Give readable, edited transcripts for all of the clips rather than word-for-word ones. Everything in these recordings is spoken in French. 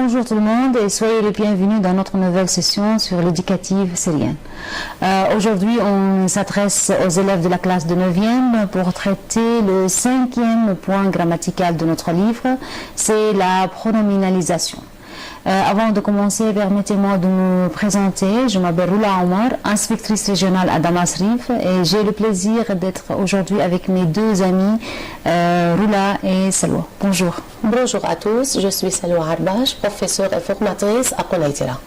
Bonjour tout le monde et soyez les bienvenus dans notre nouvelle session sur l'éducative syrienne. Aujourd'hui, on s'adresse aux élèves de la classe de 9e pour traiter le 5e point grammatical de notre livre, c'est la pronominalisation. Avant de commencer, permettez-moi de me présenter. Je m'appelle Roula Omar, inspectrice régionale à Damas-Rif et j'ai le plaisir d'être aujourd'hui avec mes deux amis, Roula et Salwa. Bonjour. Bonjour à tous, je suis Salwa Harbash, professeure et formatrice à Konaïtira.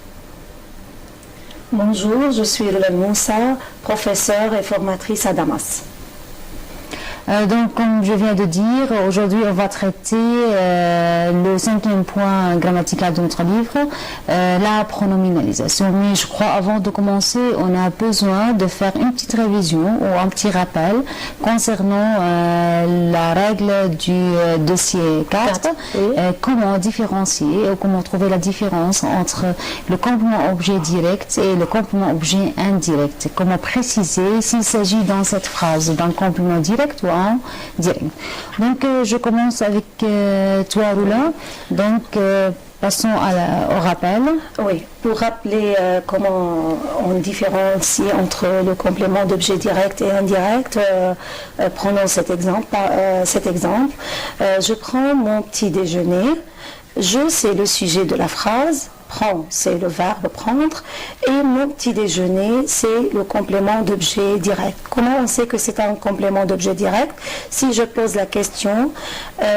Bonjour, je suis Roula Moussa, professeure et formatrice à Damas. Donc, comme je viens de dire, aujourd'hui on va traiter le 5e point grammatical de notre livre, la pronominalisation. Mais je crois avant de commencer, on a besoin de faire une petite révision ou un petit rappel concernant la règle du dossier 4, comment différencier ou comment trouver la différence entre le complément objet direct et le complément objet indirect. Comment préciser s'il s'agit dans cette phrase d'un complément direct ou direct. Donc je commence avec toi Roula. Donc passons au rappel. Oui, pour rappeler comment on différencie entre le complément d'objet direct et indirect, prenons cet exemple. Je prends mon petit déjeuner. Je, c'est le sujet de la phrase. Prends, c'est le verbe prendre, et mon petit déjeuner, c'est le complément d'objet direct. Comment on sait que c'est un complément d'objet direct? Si je pose la question,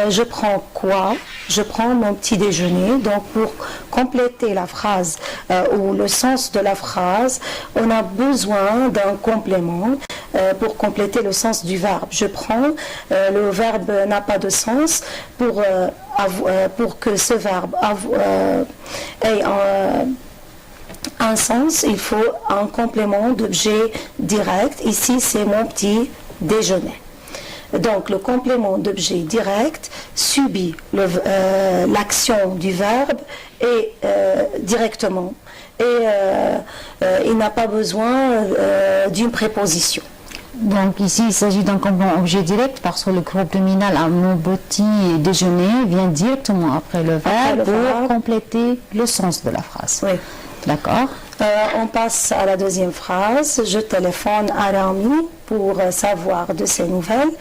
je prends quoi? Je prends mon petit déjeuner. Donc pour compléter la phrase ou le sens de la phrase, on a besoin d'un complément pour compléter le sens du verbe. Je prends, le verbe n'a pas de sens pour que ce verbe ait un sens, il faut un complément d'objet direct. Ici, c'est mon petit déjeuner. Donc, le complément d'objet direct subit l'action du verbe et directement. Et il n'a pas besoin d'une préposition. Donc ici, il s'agit d'un complément objet direct parce que le groupe nominal à mon petit déjeuner vient directement après le verbe pour compléter le sens de la phrase. Oui. D'accord. On passe à la deuxième phrase. Je téléphone à Rami pour savoir de ses nouvelles.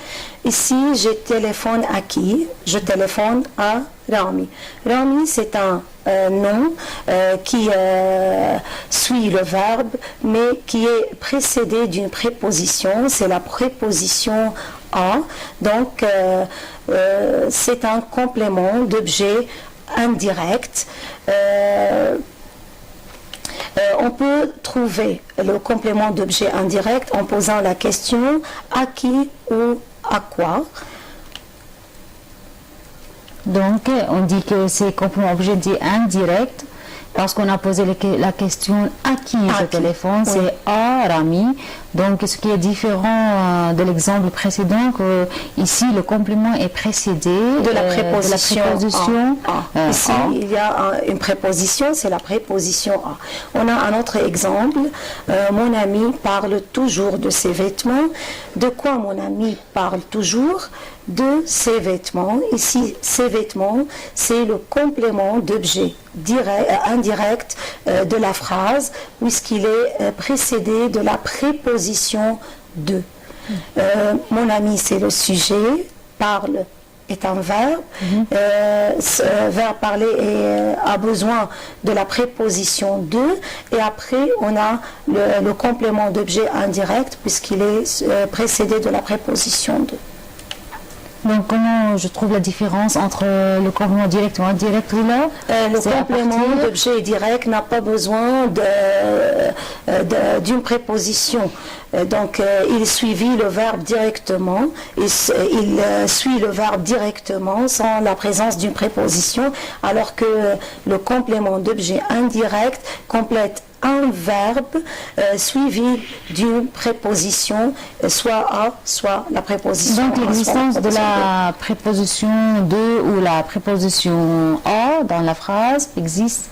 Ici, je téléphone à qui? Je téléphone à Rami. Rami, c'est un nom qui suit le verbe, mais qui est précédé d'une préposition. C'est la préposition à. Donc, c'est un complément d'objet indirect. On peut trouver le complément d'objet indirect en posant la question à qui ou à quoi. Donc on dit que c'est complément objet dit indirect parce qu'on a posé la question à qui je téléphone, c'est à Rami. Donc ce qui est différent de l'exemple précédent, que ici le complément est précédé de la préposition. Ici à. Il y a une préposition, c'est la préposition à. On a un autre exemple. Mon ami parle toujours de ses vêtements. De quoi mon ami parle toujours? De ses vêtements. Ici, ses vêtements, c'est le complément d'objet indirect de la phrase, puisqu'il est précédé de la préposition de. Mon ami, c'est le sujet, parle est un verbe. Verbe parler a besoin de la préposition de, et après on a le complément d'objet indirect, puisqu'il est précédé de la préposition de. Donc comment je trouve la différence entre le complément direct ou indirect là? Le complément d'objet direct n'a pas besoin d'une préposition. Donc il suivit le verbe directement, il suit le verbe directement sans la présence d'une préposition, alors que le complément d'objet indirect complète un verbe suivi d'une préposition, soit à, soit la préposition Donc l'existence de la préposition de ou la préposition à dans la phrase existe,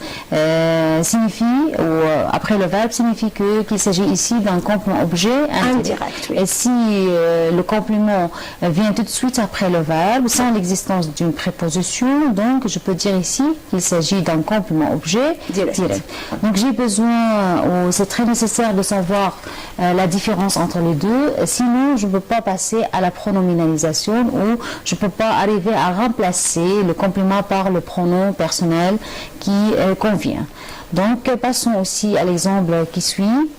signifie, ou après le verbe signifie qu'il s'agit ici d'un complément objet indirect. Oui. Et si le complément vient tout de suite après le verbe, sans l'existence d'une préposition, donc je peux dire ici qu'il s'agit d'un complément objet direct. Donc j'ai besoin, ou c'est très nécessaire de savoir la différence entre les deux, sinon je ne peux pas passer à la pronominalisation ou je ne peux pas arriver à remplacer le complément par le pronom personnel qui convient. Donc passons aussi à l'exemple qui suit.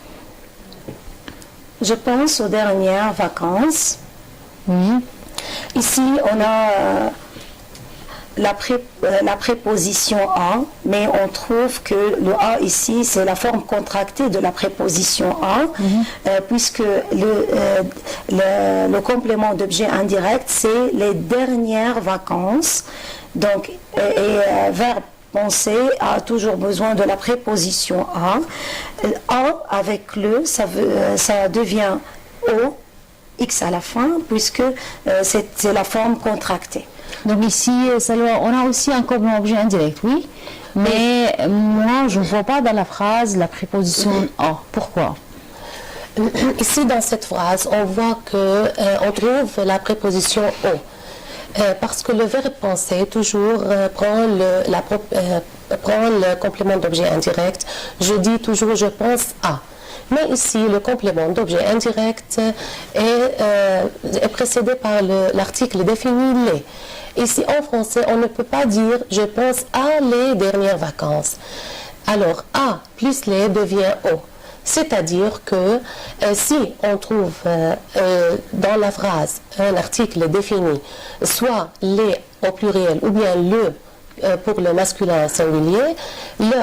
Je pense aux dernières vacances. Oui. Ici, on a la préposition à, mais on trouve que le à ici, c'est la forme contractée de la préposition à, puisque le complément d'objet indirect, c'est les dernières vacances. Donc, verbe penser a toujours besoin de la préposition à. A avec le, ça devient o, x à la fin, puisque c'est la forme contractée. Donc ici, on a aussi un complément objet indirect, oui. Mais moi, je ne vois pas dans la phrase la préposition à. Pourquoi? Ici, dans cette phrase, on voit qu'on trouve la préposition au. Parce que le verbe penser toujours prend le complément d'objet indirect. Je dis toujours je pense à. Mais ici, le complément d'objet indirect est précédé par l'article défini les. Ici, en français, on ne peut pas dire je pense à les dernières vacances. Alors, à plus les devient au. C'est-à-dire que si on trouve dans la phrase un article défini, soit les au pluriel ou bien le pour le masculin singulier,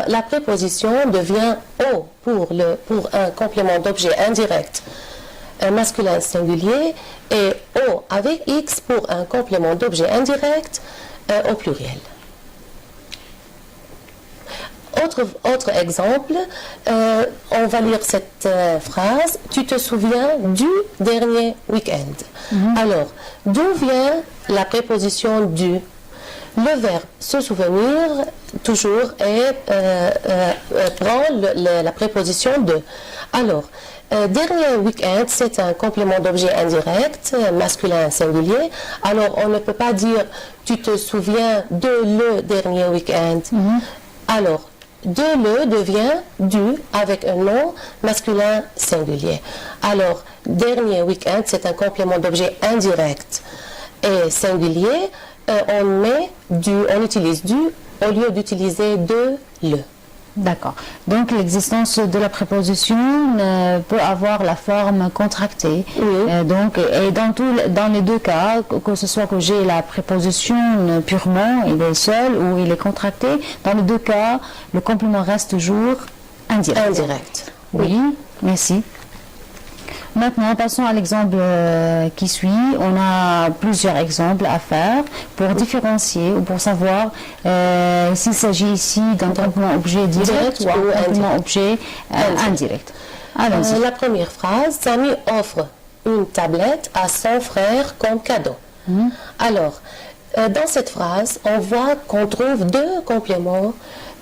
la préposition devient au pour un complément d'objet indirect masculin singulier et au avec x pour un complément d'objet indirect au pluriel. Autre exemple, on va lire cette phrase. Tu te souviens du dernier week-end. Alors, d'où vient la préposition du? Le verbe se souvenir toujours prend la préposition de. Alors, dernier week-end, c'est un complément d'objet indirect, masculin singulier. Alors, on ne peut pas dire tu te souviens de le dernier week-end. Alors, de le devient du avec un nom masculin singulier. Alors, dernier week-end, c'est un complément d'objet indirect et singulier. On utilise du au lieu d'utiliser de le. D'accord. Donc l'existence de la préposition peut avoir la forme contractée. Et dans les deux cas, que ce soit que j'ai la préposition purement, il est seul ou il est contracté, dans les deux cas, le complément reste toujours indirect. Oui, merci. Maintenant, passons à l'exemple qui suit. On a plusieurs exemples à faire pour différencier ou pour savoir s'il s'agit ici d'un complément objet direct ou un complément objet indirect. Allons-y. La première phrase, Samy offre une tablette à son frère comme cadeau. Alors, dans cette phrase, on voit qu'on trouve deux compléments.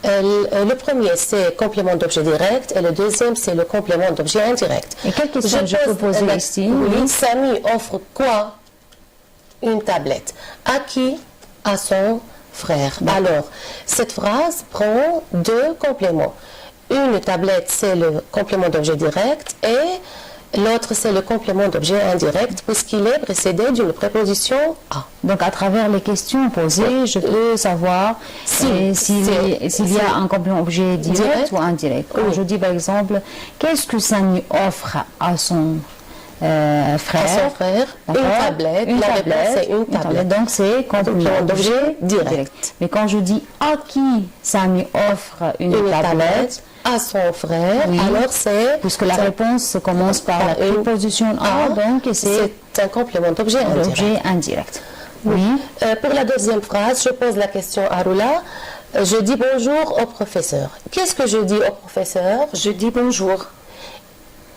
Le premier, c'est complément d'objet direct et le deuxième, c'est le complément d'objet indirect. Et quelle question je peux poser ici? Oui, Samy offre quoi? Une tablette. À qui? À son frère. Alors, cette phrase prend deux compléments. Une tablette, c'est le complément d'objet direct et l'autre, c'est le complément d'objet indirect puisqu'il est précédé d'une préposition à. Donc, à travers les questions posées, je peux savoir s'il y a un complément objet direct ou indirect. Quand je dis par exemple, qu'est-ce que Samy offre à son frère? À son frère, une tablette. La réponse, c'est une tablette. Donc, c'est complément d'objet direct. Mais quand je dis à qui Samy offre une tablette, à son frère, alors c'est... Puisque la réponse commence par la préposition à, donc c'est un complément d'objet indirect. Oui. Pour la deuxième phrase, je pose la question à Roula. Je dis bonjour au professeur. Qu'est-ce que je dis au professeur? Je dis bonjour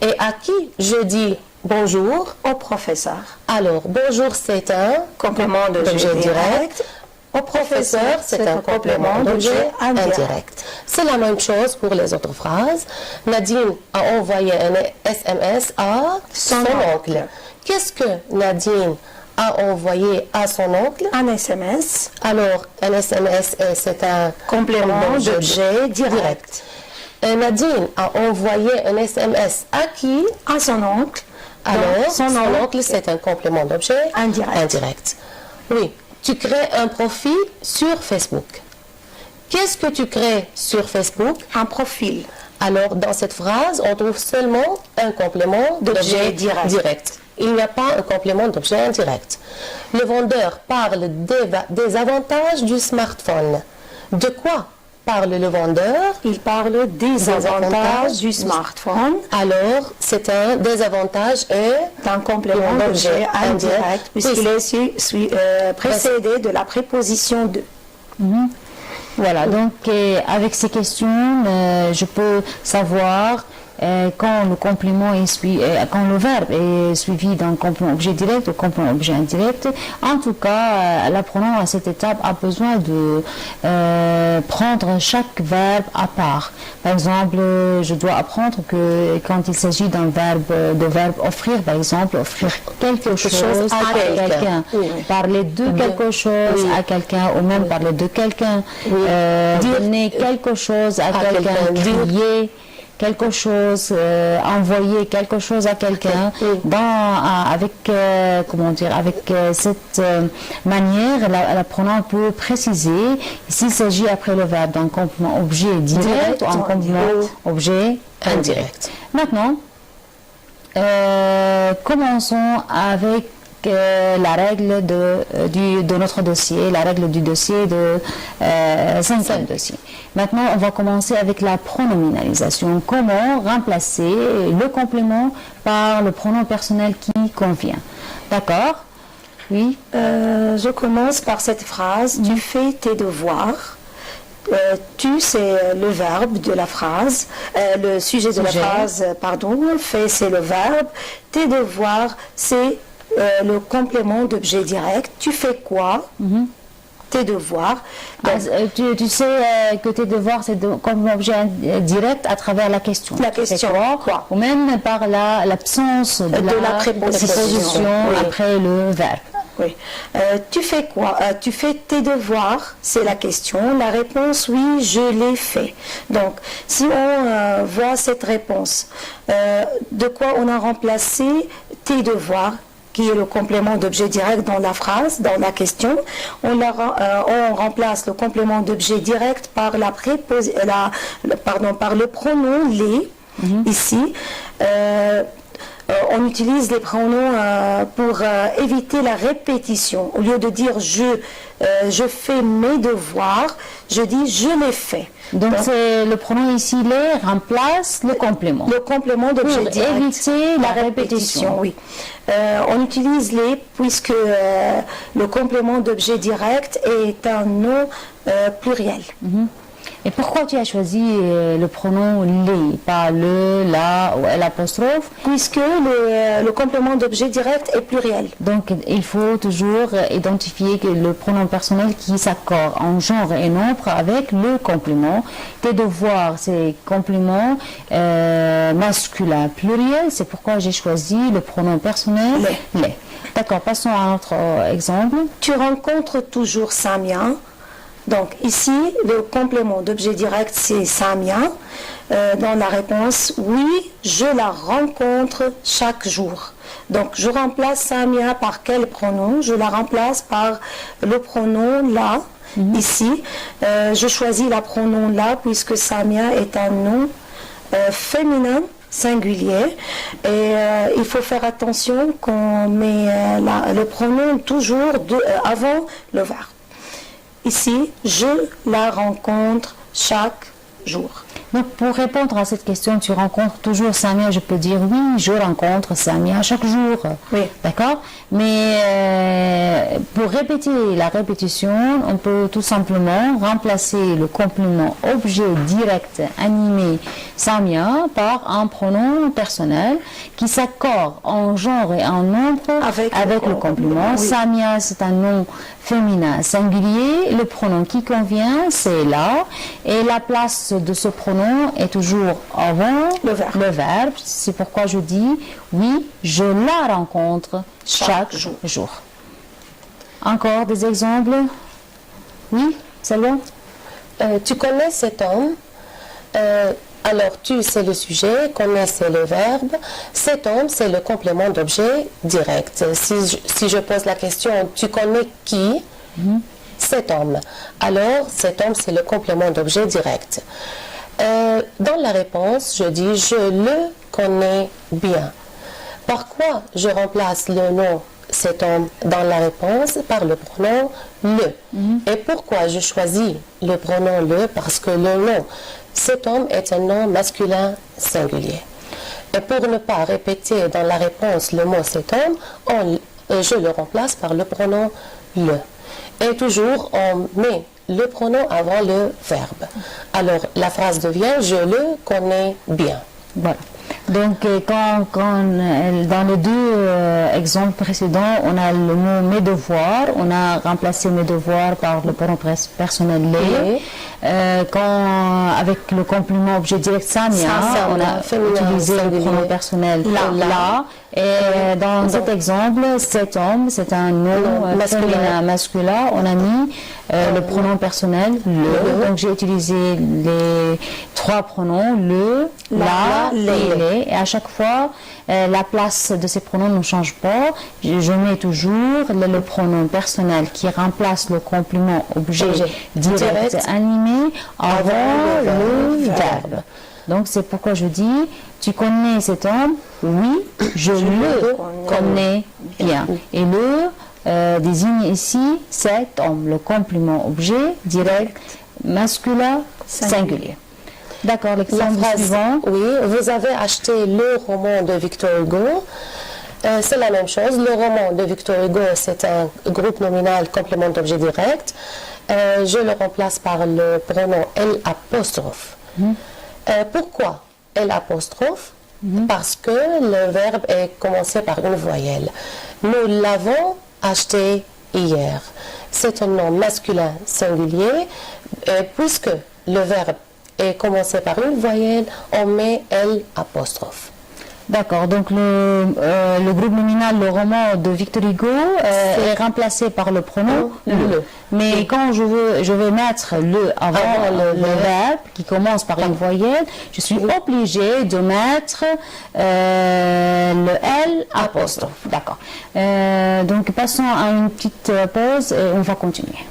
Et à qui je dis bonjour? au professeur. Alors, bonjour, c'est un Complément d'objet direct. Au professeur, c'est un complément d'objet indirect. C'est la même chose pour les autres phrases. Nadine a envoyé un SMS à son oncle. Qu'est-ce que Nadine a envoyé à son oncle? Un SMS. Alors, un SMS, c'est un Complément d'objet direct. Nadine a envoyé un SMS à qui? À son oncle. Alors, son son oncle oncle, c'est un complément d'objet indirect. Oui, tu crées un profil sur Facebook. Qu'est-ce que tu crées sur Facebook? Un profil. Alors, dans cette phrase, on trouve seulement un complément d'objet direct. Il n'y a pas un complément d'objet indirect. Le vendeur parle des avantages du smartphone. De quoi parle le vendeur? Il parle des avantages du smartphone. Alors, c'est un désavantage et D'un complément d'objet indirect, puisqu'il est précédé de la préposition de. Voilà, donc avec ces questions, je peux savoir quand le complément est quand le verbe est suivi d'un complément objet direct ou complément objet indirect. En tout cas, l'apprenant à cette étape a besoin de prendre chaque verbe à part. Par exemple, je dois apprendre que quand il s'agit d'un verbe offrir, par exemple, offrir quelque chose à quelqu'un, parler de quelque chose à quelqu'un ou même parler de quelqu'un, donner quelque chose à quelqu'un, crier quelque chose, envoyer quelque chose à quelqu'un, avec cette manière, l'apprenant peut préciser s'il s'agit après le verbe d'un complément objet direct ou un complément objet indirect. Maintenant, commençons avec la règle de notre dossier, la règle du dossier de 5e dossier. Maintenant, on va commencer avec la pronominalisation. Comment remplacer le complément par le pronom personnel qui convient. D'accord? Oui. Je commence par cette phrase. Tu fais tes devoirs. Tu, c'est le verbe de la phrase, le sujet de la phrase, pardon. Fait, c'est le verbe. Tes devoirs, c'est le complément d'objet direct. Tu fais quoi? Tes devoirs. Donc, tu sais que tes devoirs, c'est comme objet direct à travers la question. La question, quoi? Ou même par l'absence de la préposition après le verbe. Oui. Tu fais quoi? Tu fais tes devoirs, c'est la question. La réponse, oui, je l'ai fait. Donc, si on voit cette réponse, de quoi on a remplacé tes devoirs, qui est le complément d'objet direct dans la phrase, dans la question, on remplace le complément d'objet direct par par le pronom les, ici. On utilise les pronoms pour éviter la répétition. Au lieu de dire je fais mes devoirs, je dis je les fais. Donc c'est le pronom ici les remplace le complément. Le complément d'objet direct. Pour éviter la répétition. Oui. On utilise les puisque le complément d'objet direct est un nom pluriel. Et pourquoi tu as choisi le pronom les, pas le, la ou l'apostrophe? Puisque le complément d'objet direct est pluriel. Donc il faut toujours identifier le pronom personnel qui s'accorde en genre et nombre avec le complément. Tes devoirs, c'est complément masculin pluriel, c'est pourquoi j'ai choisi le pronom personnel les. D'accord, passons à un autre exemple. Tu rencontres toujours Samia. Donc ici, le complément d'objet direct, c'est Samia. Dans la réponse, oui, je la rencontre chaque jour. Donc je remplace Samia par quel pronom? Je la remplace par le pronom la. Ici, je choisis le pronom la puisque Samia est un nom féminin singulier et il faut faire attention qu'on met le pronom toujours avant le verbe. Ici, je la rencontre chaque jour. Donc, pour répondre à cette question, tu rencontres toujours Samia, je peux dire oui, je rencontre Samia chaque jour. Oui. D'accord? Mais pour répéter la répétition, on peut tout simplement remplacer le complément objet direct animé Samia par un pronom personnel qui s'accorde en genre et en nombre avec le complément. Oui. Samia, c'est un nom féminin singulier. Le pronom qui convient, c'est là. Et la place de ce pronom est toujours avant Le verbe. C'est pourquoi je dis oui, je la rencontre chaque jour. Encore des exemples? Oui, Salwa? Tu connais cet homme. Alors, tu, c'est le sujet, connais, c'est le verbe. Cet homme, c'est le complément d'objet direct. Si je pose la question, tu connais qui? Cet homme. Alors, cet homme, c'est le complément d'objet direct. Dans la réponse, je dis je le connais bien. Par quoi je remplace le nom cet homme dans la réponse par le pronom le. Et pourquoi je choisis le pronom le? Parce que le nom cet homme est un nom masculin singulier. Et pour ne pas répéter dans la réponse le mot cet homme, je le remplace par le pronom le. Et toujours, on met le pronom avant le verbe. Alors, la phrase devient « je le connais bien ». Voilà. Donc, quand dans les deux exemples précédents, on a le mot mes devoirs, on a remplacé mes devoirs par le pronom personnel les. Avec le complément objet direct Samia, on a utilisé le pronom personnel là. Et dans cet exemple, cet homme, c'est un nom masculin. On a mis le pronom personnel le. Donc j'ai utilisé les trois pronoms le, la, les. Et à chaque fois, la place de ces pronoms ne change pas. Je mets toujours le pronom personnel qui remplace le complément objet direct animé avant le verbe. Donc c'est pourquoi je dis, tu connais cet homme? Oui, je le connais bien. Et le désigne ici cet homme, le complément objet direct masculin singulier. D'accord, l'exemple suivant. Oui, vous avez acheté le roman de Victor Hugo. C'est la même chose. Le roman de Victor Hugo, c'est un groupe nominal complément d'objet direct. Je le remplace par le pronom L'. Pourquoi L'? Parce que le verbe est commencé par une voyelle. Nous l'avons acheté hier. C'est un nom masculin singulier. Puisque le verbe est commencé par une voyelle, on met L'. D'accord, donc le groupe nominal, le roman de Victor Hugo est remplacé par le pronom le. Mais quand je veux mettre le avant le verbe qui commence par une voyelle, je suis obligée de mettre le L'. D'accord. Donc passons à une petite pause et on va continuer.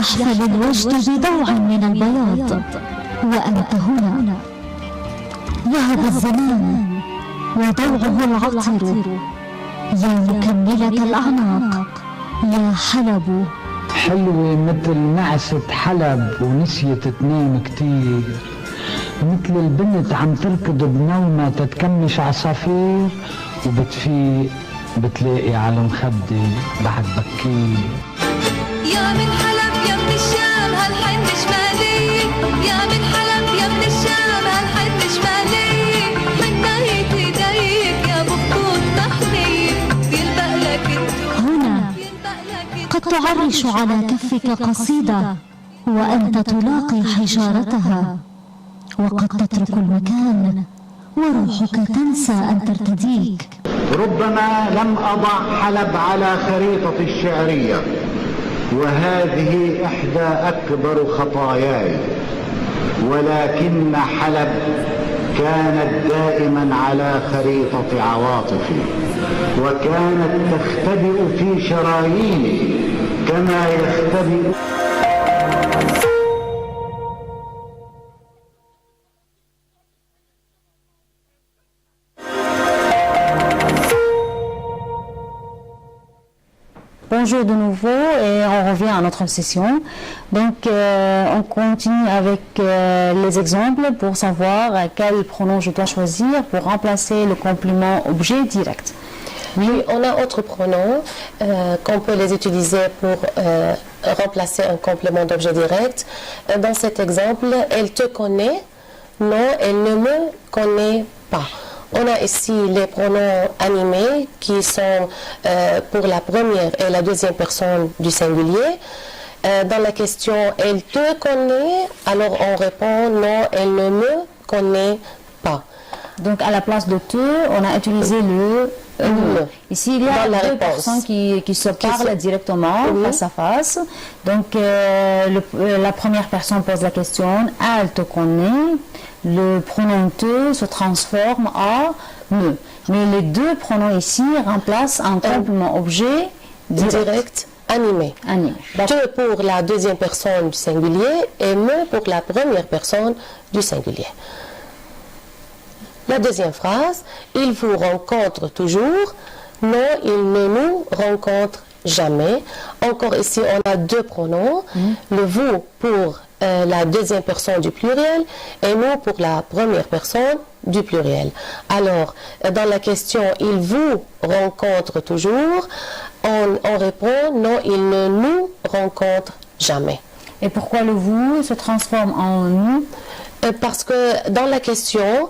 يحمل الوجد بضوعا من البياض وأنت هنا. يهب الزمان وضوعه العطر يا مكملة الأعناق يا حلب. حلوة مثل نعسة حلب ونسيت اتنين كتير، مثل البنت عم تركض بنومة تتكمش عصافير وبتفيق بتلاقي على المخدة بعد بكير. يا من حلب يا من الشام هالحد شمالي، يا من حلب يا من الشام هالحد شمالي، من ناحية ايديك يا بخطوط تحمي بيلبق لك هنا قد تعرش على كفك قصيدة وأنت تلاقي حجارتها، وقد تترك المكان وروحك تنسى أن ترتديك. ربما لم أضع حلب على خريطة الشعرية، وهذه إحدى أكبر خطاياي، ولكن حلب كانت دائما على خريطة عواطفي، وكانت تختبئ في شراييني كما يختبئ. Bonjour de nouveau et on revient à notre session. Donc on continue avec les exemples pour savoir quel pronom je dois choisir pour remplacer le complément objet direct. Oui, on a autre pronom qu'on peut les utiliser pour remplacer un complément d'objet direct. Dans cet exemple, elle te connaît, non, elle ne me connaît pas. On a ici les pronoms animés qui sont pour la première et la deuxième personne du singulier. Dans la question « elle te connaît », alors on répond « non, elle ne me connaît pas ». Donc à la place de « te », on a utilisé le « me ». Ici, il y a deux personnes qui se parlent directement, face à face. Donc la première personne pose la question « elle te connaît ». Le pronom te se transforme en me. Mais les deux pronoms ici remplacent un complément objet direct animé. Te pour la deuxième personne du singulier et me pour la première personne du singulier. La deuxième phrase, il vous rencontre toujours, non, il ne nous rencontre jamais. Encore ici, on a deux pronoms, le vous pour la deuxième personne du pluriel et nous pour la première personne du pluriel. Alors, dans la question « il vous rencontre toujours », on répond « non, il ne nous rencontre jamais ». Et pourquoi le « vous » se transforme en « nous » Parce que dans la question,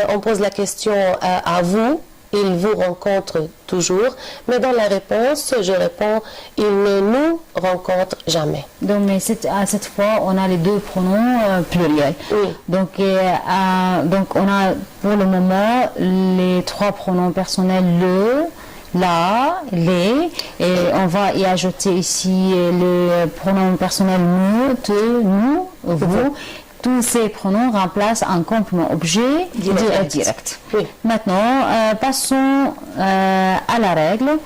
on pose la question à vous, il vous rencontre toujours, mais dans la réponse, je réponds, il ne nous rencontre jamais. Donc, mais à cette fois, on a les deux pronoms pluriels. Oui. Donc, on a pour le moment les trois pronoms personnels le, la, les, et on va y ajouter ici le pronom personnel nous, te, nous, vous. Tous ces pronoms remplacent un complément objet direct. Oui. Maintenant, passons à la règle.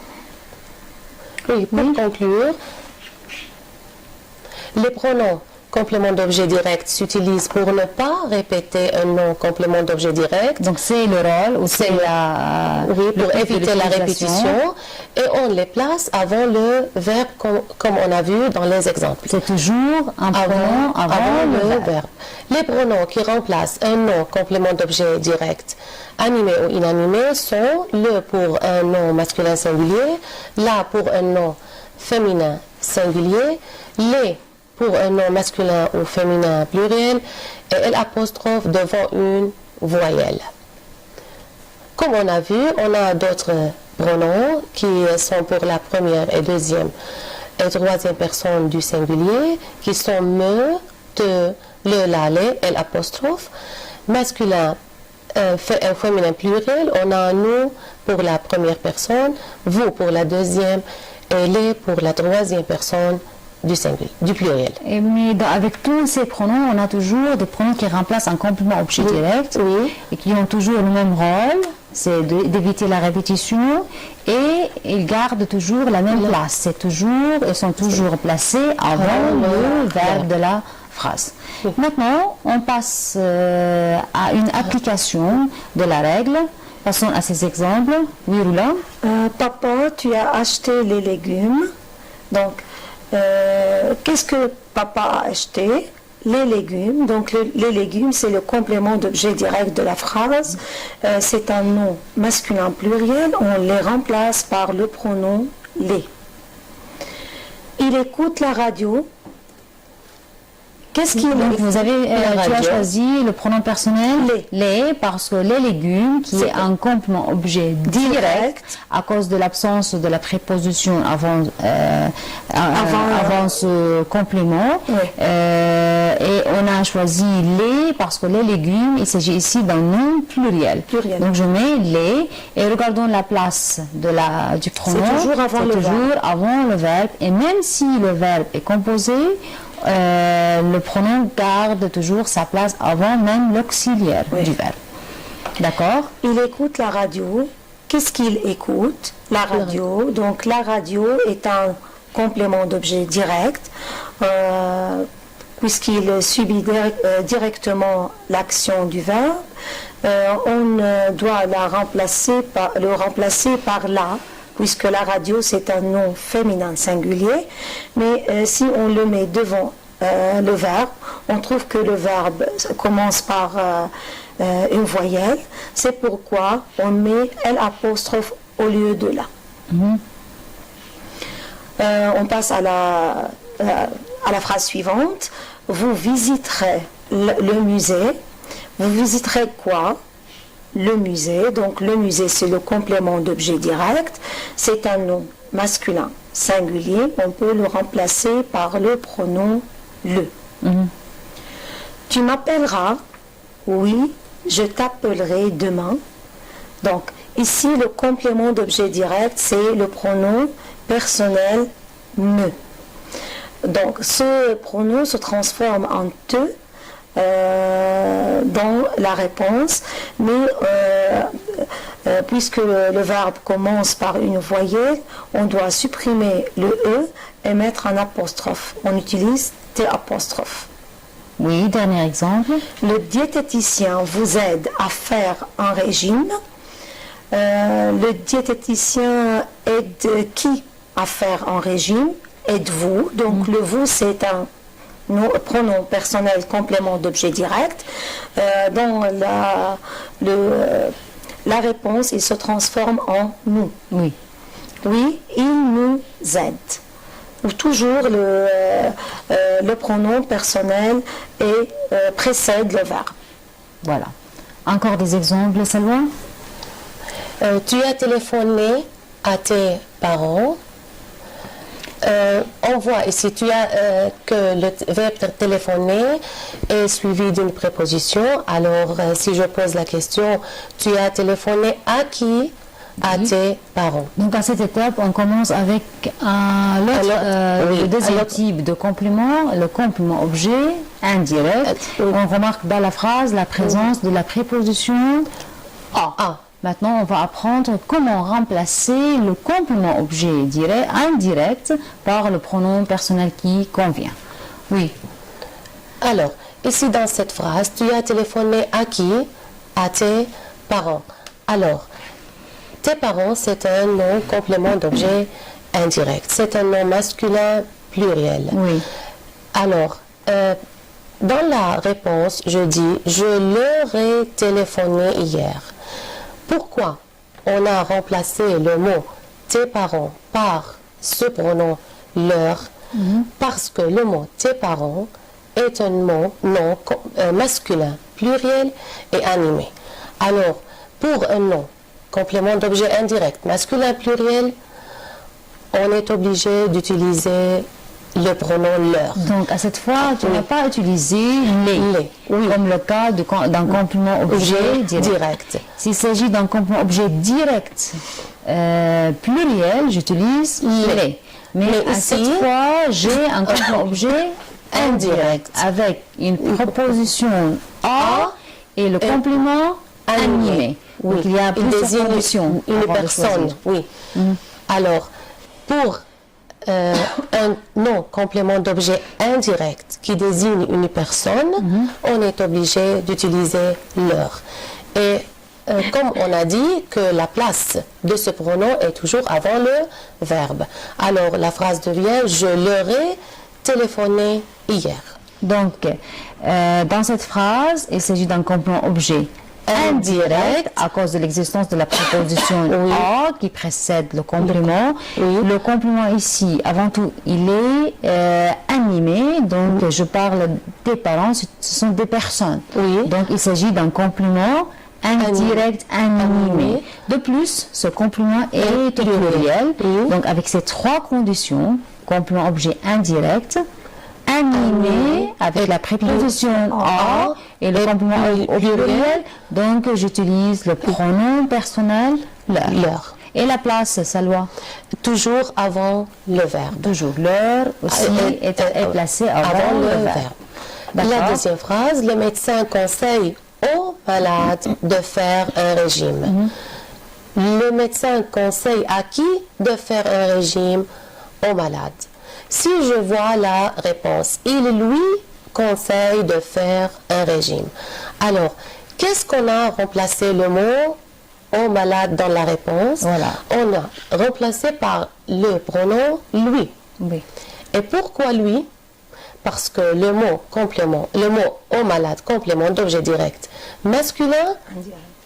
Oui, pour conclure, les pronoms complément d'objet direct s'utilisent pour ne pas répéter un nom complément d'objet direct. Donc c'est le rôle ou c'est la... Oui, pour éviter la répétition. Et on les place avant le verbe comme on a vu dans les exemples. C'est toujours un pronom avant le verbe. Les pronoms qui remplacent un nom complément d'objet direct, animé ou inanimé, sont le pour un nom masculin singulier, la pour un nom féminin singulier, les pour un nom masculin ou féminin pluriel et l'apostrophe devant une voyelle. Comme on a vu, on a d'autres pronoms qui sont pour la première et deuxième et troisième personne du singulier, qui sont me, te, le, la, les et l'apostrophe. Masculin et féminin pluriel, on a nous pour la première personne, vous pour la deuxième et les pour la troisième personne du singulier, du pluriel. Mais avec tous ces pronoms, on a toujours des pronoms qui remplacent un complément objet direct et qui ont toujours le même rôle, c'est d'éviter la répétition et ils gardent toujours la même place. Ils sont toujours placés avant le verbe de la phrase. Maintenant, on passe à une application de la règle. Passons à ces exemples. Oui, Roula. Papa, tu as acheté les légumes. Donc, qu'est-ce que papa a acheté? Les légumes. Donc, les légumes, c'est le complément d'objet direct de la phrase. C'est un nom masculin pluriel. On les remplace par le pronom les. Il écoute la radio. Qu'est-ce qu'il Donc, vous avez, tu as choisi le pronom personnel les parce que les légumes, qui est un complément objet direct à cause de l'absence de la préposition avant ce complément. Oui. Et on a choisi les parce que les légumes, il s'agit ici d'un nom pluriel. Pluriel. Donc je mets les et regardons la place du pronom. C'est toujours avant C'est le toujours verbe. avant le verbe. Et même si le verbe est composé, le pronom garde toujours sa place avant même l'auxiliaire du verbe. D'accord? Il écoute la radio. Qu'est-ce qu'il écoute? La radio. Donc la radio est un complément d'objet direct puisqu'il subit directement l'action du verbe. On doit le remplacer par la, puisque la radio c'est un nom féminin singulier, mais si on le met devant le verbe, on trouve que le verbe commence par une voyelle. C'est pourquoi on met L' au lieu de la. On passe à la phrase suivante. Vous visiterez le musée. Vous visiterez quoi? Le musée. Donc le musée, c'est le complément d'objet direct. C'est un nom masculin singulier. On peut le remplacer par le pronom le. Tu m'appelleras? Oui, je t'appellerai demain. Donc ici, le complément d'objet direct, c'est le pronom personnel me. Donc ce pronom se transforme en te dans la réponse, mais puisque le verbe commence par une voyelle, on doit supprimer le e et mettre un apostrophe. On utilise T apostrophe. Oui, dernier exemple. Le diététicien vous aide à faire un régime. Le diététicien aide qui à faire un régime? Aide-vous. Donc le vous, c'est un pronom personnel complément d'objet direct. Dans la réponse, il se transforme en nous. Oui. Oui, il nous aide. Ou toujours le pronom personnel précède le verbe. Voilà. Encore des exemples, Salwa? Tu as téléphoné à tes parents. On voit ici que le verbe téléphoner est suivi d'une préposition. Alors, si je pose la question, tu as téléphoné à qui? À tes parents. Donc à cette étape, on commence avec le deuxième type de complément, le complément objet indirect. On remarque dans la phrase la présence de la préposition à. Maintenant, on va apprendre comment remplacer le complément objet indirect par le pronom personnel qui convient. Oui. Alors, ici dans cette phrase, tu as téléphoné à qui? À tes parents. Alors, tes parents, c'est un nom complément d'objet indirect. C'est un nom masculin pluriel. Oui. Alors, dans la réponse, je dis « Je leur ai téléphoné hier ». Pourquoi on a remplacé le mot « tes parents » par ce pronom « leur » Parce que le mot « tes parents » est un nom masculin pluriel et animé. Alors, pour un nom complément d'objet indirect masculin pluriel, on est obligé d'utiliser le pronom leur. Donc à cette fois, tu n'as pas utilisé les, comme le cas d'un complément objet direct. S'il s'agit d'un complément objet direct pluriel, j'utilise les. Mais à cette fois, j'ai un complément objet indirect avec une proposition à et le complément animé. Oui. Donc, il y a plusieurs conditions. Une personne, oui. Alors, pour un nom complément d'objet indirect qui désigne une personne, on est obligé d'utiliser leur. Et comme on a dit que la place de ce pronom est toujours avant le verbe. Alors la phrase devient « Je leur ai téléphoné hier ». Donc, dans cette phrase, il s'agit d'un complément objet indirect à cause de l'existence de la préposition a qui précède le complément. Le complément ici, avant tout, il est animé, donc je parle des parents, ce sont des personnes. Donc il s'agit d'un complément indirect animé. De plus, ce complément est pluriel, donc avec ces trois conditions, complément objet indirect, animé avec la préposition a et le complément au pluriel, donc j'utilise le pronom personnel leur. Et la place, Salwa? Toujours avant le verbe. Toujours. L'heure aussi est placée avant le verbe. La deuxième phrase, le médecin conseille aux malades de faire un régime. Le médecin conseille à qui de faire un régime? Aux malades. Si je vois la réponse, il lui conseille de faire un régime. Alors, qu'est-ce qu'on a remplacé le mot au malade dans la réponse? On a remplacé par le pronom lui. Et pourquoi lui? Parce que le mot complément, le mot au malade, complément d'objet direct, masculin,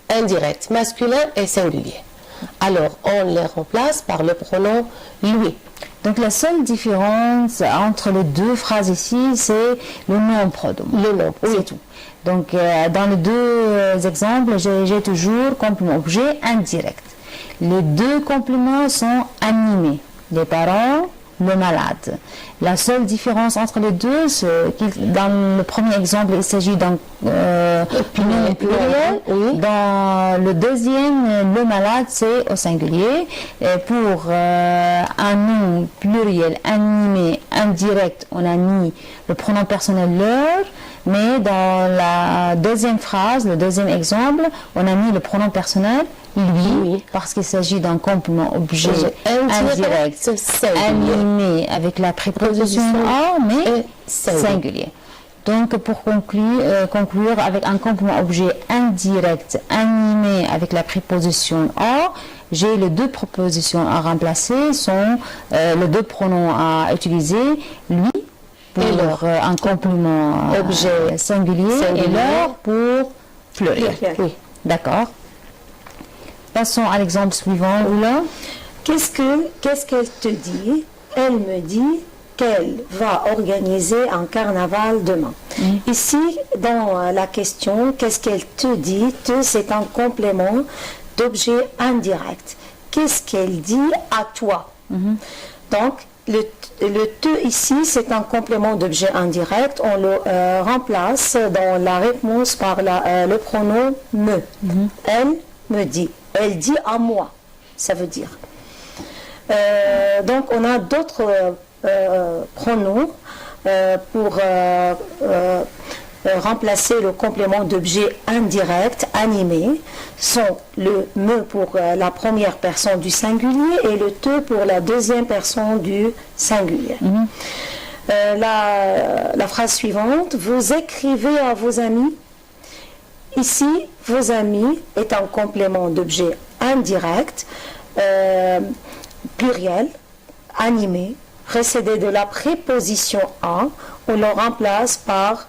indirect, masculin et singulier. Alors, on les remplace par le pronom lui. Donc la seule différence entre les deux phrases ici, c'est le nom-pronom. Le nom, c'est tout. Donc dans les deux exemples, j'ai toujours complément objet indirect. Les deux compléments sont animés. Les parents, le malade. La seule différence entre les deux, c'est que dans le premier exemple, il s'agit d'un pluriel. Dans le deuxième, le malade, c'est au singulier. Et pour un nom pluriel animé, indirect, on a mis le pronom personnel leur. Mais dans la deuxième phrase, le deuxième exemple, on a mis le pronom personnel lui, parce qu'il s'agit d'un complément objet indirect, animé avec la préposition a, mais singulier. Donc, pour conclure avec un complément objet indirect animé avec la préposition a, j'ai les deux prépositions à remplacer, sont les deux pronoms à utiliser, lui pour un complément objet singulier et leur pour pluriel. D'accord. Passons à l'exemple suivant. Qu'est-ce qu'elle te dit? Elle me dit qu'elle va organiser un carnaval demain. Ici, dans la question, qu'est-ce qu'elle te dit? Te, c'est un complément d'objet indirect. Qu'est-ce qu'elle dit à toi? Donc, le te ici, c'est un complément d'objet indirect. On le remplace dans la réponse par le pronom me. Elle me dit. Elle dit à moi, ça veut dire. Donc, on a d'autres pronoms pour remplacer le complément d'objet indirect, animé, sont le me pour la première personne du singulier et le te pour la deuxième personne du singulier. La phrase suivante, vous écrivez à vos amis. Ici, vos amis est un complément d'objet indirect, pluriel, animé, précédé de la préposition à, on le remplace par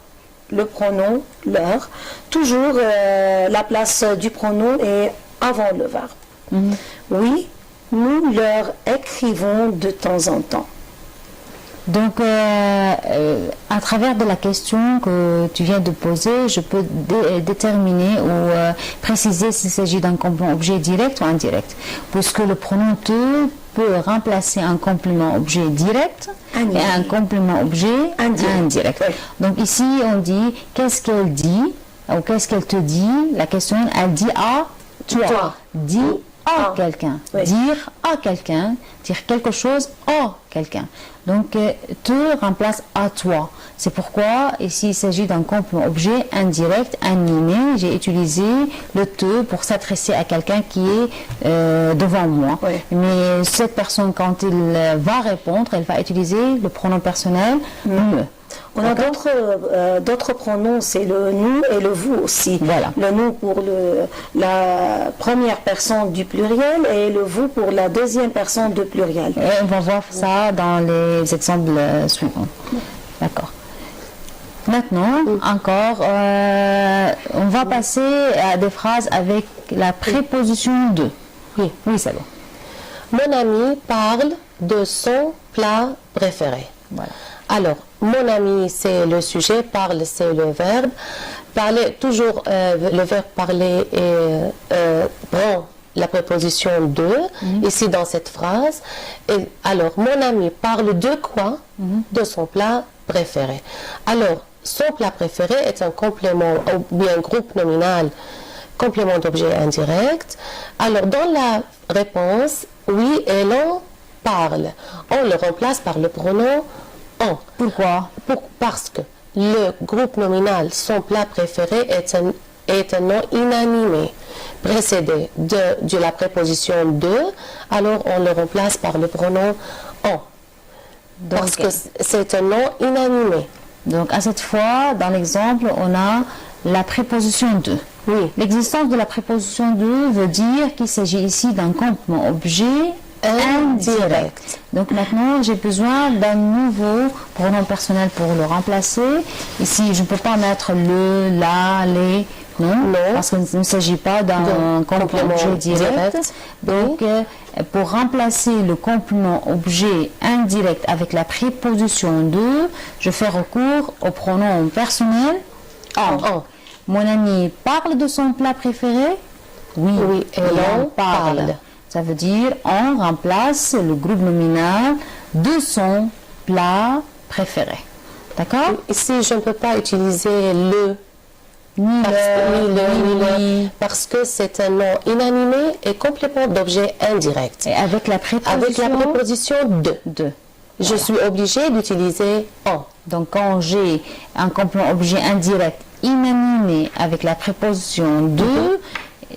le pronom leur. Toujours la place du pronom est avant le verbe. Oui, nous leur écrivons de temps en temps. Donc, à travers de la question que tu viens de poser, je peux déterminer ou préciser s'il s'agit d'un complément objet direct ou indirect. Puisque le pronom te peut remplacer un complément objet direct et un complément objet indirect. Donc ici, on dit qu'est-ce qu'elle dit ou qu'est-ce qu'elle te dit. La question, elle dit à toi. Dis à quelqu'un. Dire à quelqu'un. Dire quelque chose à quelqu'un. Donc, te remplace à toi. C'est pourquoi, ici, il s'agit d'un complément objet indirect, animé. J'ai utilisé le te pour s'adresser à quelqu'un qui est devant moi. Mais cette personne, quand il va répondre, elle va utiliser le pronom personnel me. On a d'autres pronoms, c'est le nous et le vous aussi. Voilà. Le nous pour la première personne du pluriel et le vous pour la deuxième personne du pluriel. Et on va voir ça dans les exemples suivants. D'accord. Maintenant, encore, on va passer à des phrases avec la préposition de. Oui. Oui, c'est bon. Mon ami parle de son plat préféré. Voilà. Alors, mon ami, c'est le sujet, parle, c'est le verbe. Parler, toujours le verbe parler prend la préposition de, ici dans cette phrase. Et, alors, mon ami parle de quoi? De son plat préféré. Alors, son plat préféré est un complément ou bien un groupe nominal, complément d'objet indirect. Alors, dans la réponse, oui, elle en parle. On le remplace par le pronom en. Pourquoi? Parce que le groupe nominal, son plat préféré, est un nom inanimé, précédé de la préposition de, alors on le remplace par le pronom en. Parce que c'est un nom inanimé. Donc, à cette fois, dans l'exemple, on a la préposition de. Oui. L'existence de la préposition de veut dire qu'il s'agit ici d'un complément objet indirect. Donc maintenant, j'ai besoin d'un nouveau pronom personnel pour le remplacer. Ici, je ne peux pas mettre le, la, les, non, parce qu'il ne s'agit pas d'un complément objet direct. Donc, pour remplacer le complément objet indirect avec la préposition de, je fais recours au pronom personnel en. Mon ami parle de son plat préféré? Oui, elle en parle. Ça veut dire on remplace le groupe nominal de son plat préféré. D'accord? Ici, je ne peux pas utiliser le, parce que c'est un nom inanimé et complément d'objet indirect. Et avec la préposition de. Je suis obligée d'utiliser en. Donc quand j'ai un complément objet indirect inanimé avec la préposition de,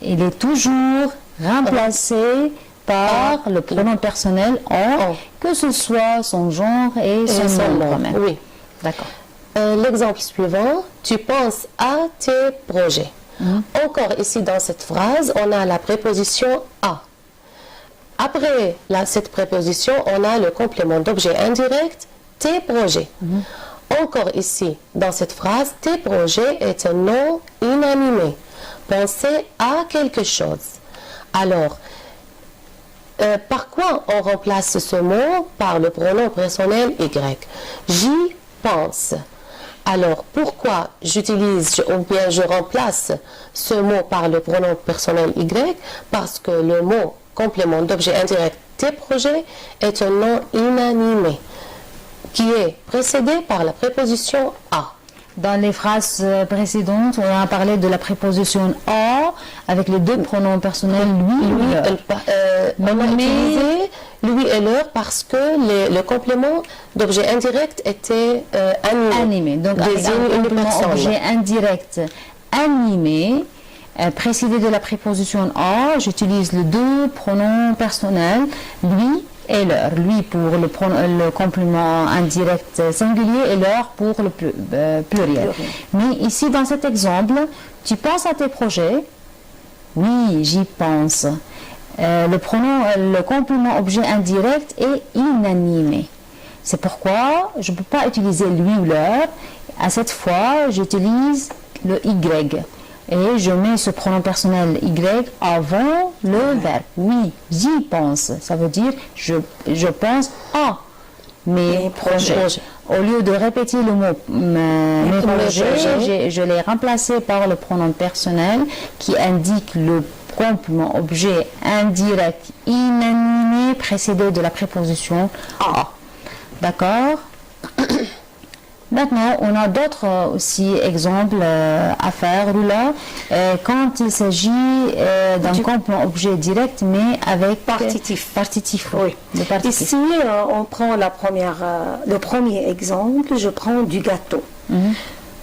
il est toujours remplacé par le pronom personnel en, que ce soit son genre et son nom quand même. Oui. D'accord. L'exemple suivant, tu penses à tes projets. Encore ici dans cette phrase, on a la préposition à. Après cette préposition, on a le complément d'objet indirect, tes projets. Encore ici, dans cette phrase, tes projets est un nom inanimé. Pensez à quelque chose. Alors, par quoi on remplace ce mot? Par le pronom personnel Y. J'y pense. Alors, pourquoi j'utilise ou bien je remplace ce mot par le pronom personnel Y? Parce que le mot complément d'objet indirect tes projets est un nom inanimé qui est précédé par la préposition à. Dans les phrases précédentes, on a parlé de la préposition a avec les deux pronoms personnels lui et leur. On a utilisé lui et leur parce que le complément d'objet indirect était animé. Donc avec un complément objet indirect animé, précédé de la préposition a, j'utilise les deux pronoms personnels lui et leur. Lui pour le complément indirect singulier et leur pour le pluriel. Mais ici, dans cet exemple, tu penses à tes projets? Oui, j'y pense. Le complément objet indirect est inanimé. C'est pourquoi je ne peux pas utiliser lui ou leur. À cette fois, j'utilise le Y. Et je mets ce pronom personnel Y avant le verbe. Oui, j'y pense. Ça veut dire je pense à mes projets. Au lieu de répéter le mot mes projets, je l'ai remplacé par le pronom personnel qui indique le complément objet indirect inanimé précédé de la préposition à. D'accord? Maintenant, on a d'autres aussi exemples à faire là, quand il s'agit d'un complément objet direct, mais avec partitif. Oui. Ici, on prend le premier exemple, je prends du gâteau.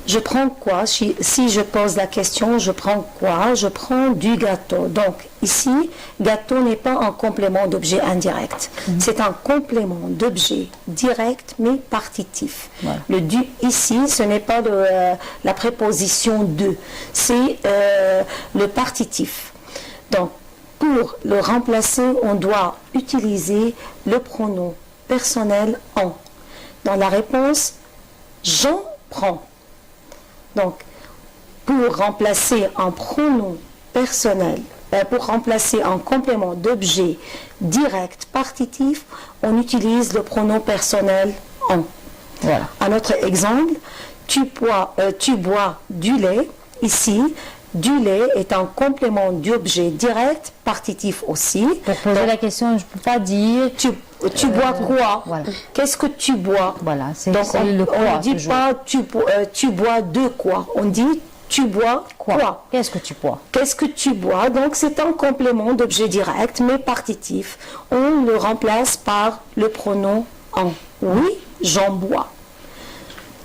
Je prends quoi? Si je pose la question, je prends quoi? Je prends du gâteau. Donc ici, gâteau n'est pas un complément d'objet indirect. C'est un complément d'objet direct mais partitif. Voilà. Le du ici, ce n'est pas la préposition de, c'est le partitif. Donc pour le remplacer, on doit utiliser le pronom personnel en. Dans la réponse, j'en prends. Donc, pour remplacer un pronom personnel, pour remplacer un complément d'objet direct partitif, on utilise le pronom personnel en. Voilà. Un autre exemple, tu bois du lait. Ici, du lait est un complément d'objet direct partitif aussi. Pour poser la question, je ne peux pas dire. Tu bois quoi? Voilà. Qu'est-ce que tu bois? Voilà, c'est Donc le on quoi. ne dit toujours. pas tu bois de quoi? On dit tu bois quoi? Qu'est-ce que tu bois? Qu'est-ce que tu bois? Donc c'est un complément d'objet direct mais partitif. On le remplace par le pronom en. Oui, j'en bois.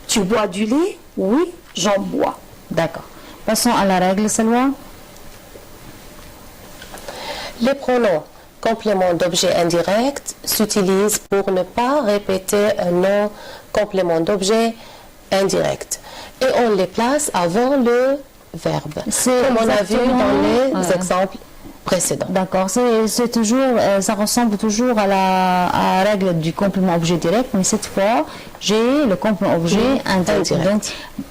Tu bois du lait? Oui, j'en bois. D'accord. Passons à la règle, Salwa. Les pronoms complément d'objet indirect s'utilisent pour ne pas répéter un nom complément d'objet indirect. Et on les place avant le verbe, comme on a vu dans les exemples précédents. D'accord, c'est toujours, ça ressemble toujours à la règle du complément objet direct, mais cette fois, j'ai le complément objet indirect. Donc,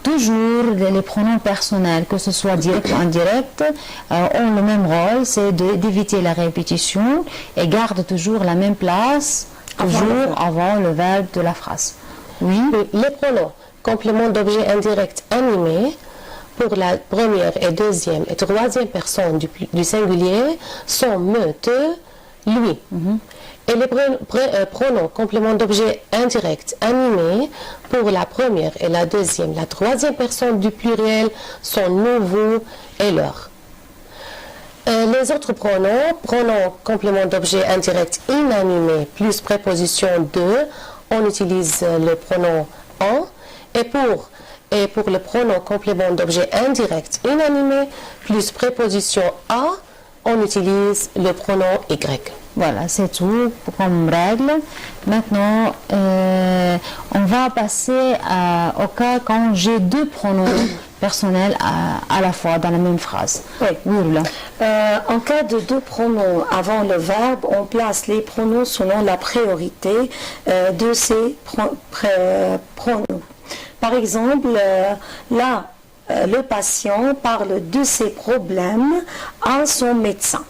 toujours les pronoms personnels, que ce soit direct ou indirect, ont le même rôle, c'est d'éviter la répétition et gardent toujours la même place, toujours avant le verbe de la phrase. Oui. Les pronoms complément d'objet indirect animé pour la première et deuxième et troisième personne du singulier sont me, te, lui. Et les pronoms complément d'objet indirect animé pour la première et la deuxième, la troisième personne du pluriel sont nous, vous et leur. Les autres pronoms complément d'objet indirect inanimé plus préposition de, on utilise le pronom en, et pour le pronom complément d'objet indirect inanimé plus préposition à, on utilise le pronom y. Voilà, c'est tout comme règle. Maintenant, on va passer au cas quand j'ai deux pronoms personnels à la fois dans la même phrase. Oui. En cas de deux pronoms avant le verbe, on place les pronoms selon la priorité de ces pronoms. Par exemple, là, le patient parle de ses problèmes à son médecin.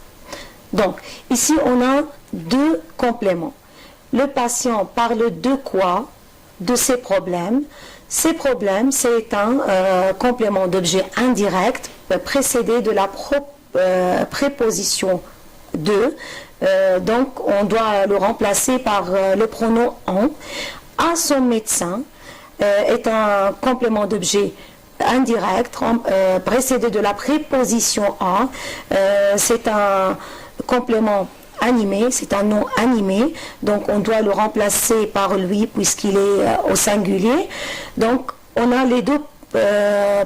Donc, ici, on a deux compléments. Le patient parle de quoi? De ses problèmes. Ces problèmes, c'est un complément d'objet indirect précédé de la préposition de. Donc, on doit le remplacer par le pronom en. À son médecin est un complément d'objet indirect précédé de la préposition en. C'est un complément animé, c'est un nom animé, donc on doit le remplacer par lui puisqu'il est au singulier. Donc on a les deux